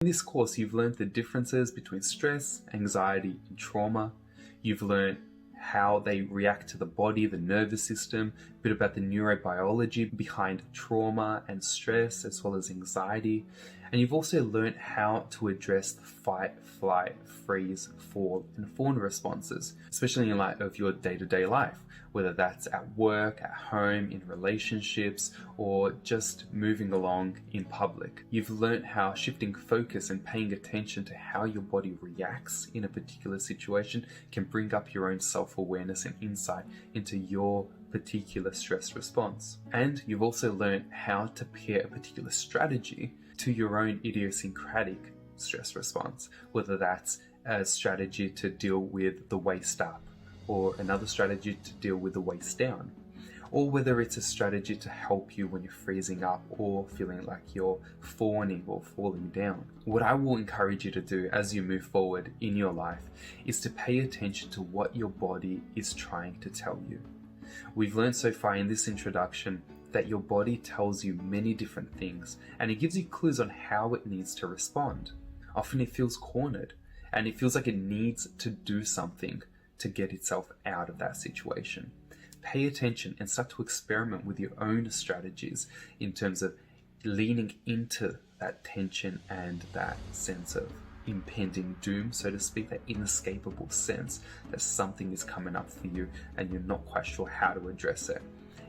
In this course, you've learned the differences between stress, anxiety, and trauma. You've learned how they react to the body, the nervous system, a bit about the neurobiology behind trauma and stress, as well as anxiety. And you've also learned how to address the fight, flight, freeze, fall, and fawn responses, especially in light of your day-to-day life, whether that's at work, at home, in relationships, or just moving along in public. You've learned how shifting focus and paying attention to how your body reacts in a particular situation can bring up your own self-awareness and insight into your particular stress response. And you've also learned how to pair a particular strategy to your own idiosyncratic stress response, whether that's a strategy to deal with the waist up, or another strategy to deal with the waist down, or whether it's a strategy to help you when you're freezing up or feeling like you're fawning or falling down. What I will encourage you to do as you move forward in your life is to pay attention to what your body is trying to tell you. We've learned so far in this introduction that your body tells you many different things, and it gives you clues on how it needs to respond. Often it feels cornered, and it feels like it needs to do something to get itself out of that situation. Pay attention and start to experiment with your own strategies in terms of leaning into that tension and that sense of impending doom, so to speak, that inescapable sense that something is coming up for you and you're not quite sure how to address it.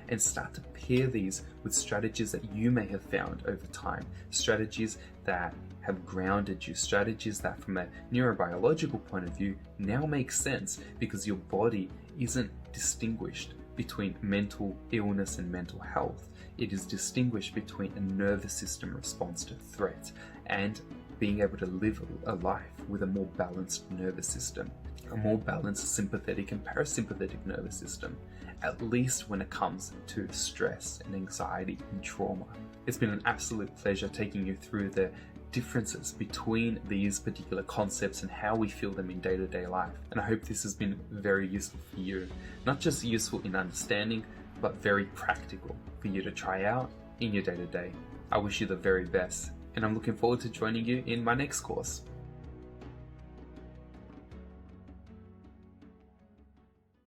And start to pair these with strategies that you may have found over time, strategies that have grounded you, strategies that from a neurobiological point of view now make sense because your body isn't distinguished between mental illness and mental health. It is distinguished between a nervous system response to threat and being able to live a life with a more balanced nervous system, a more balanced sympathetic and parasympathetic nervous system, at least when it comes to stress and anxiety and trauma. It's been an absolute pleasure taking you through the differences between these particular concepts and how we feel them in day-to-day life. And I hope this has been very useful for you. Not just useful in understanding, but very practical for you to try out in your day-to-day. I wish you the very best, and I'm looking forward to joining you in my next course.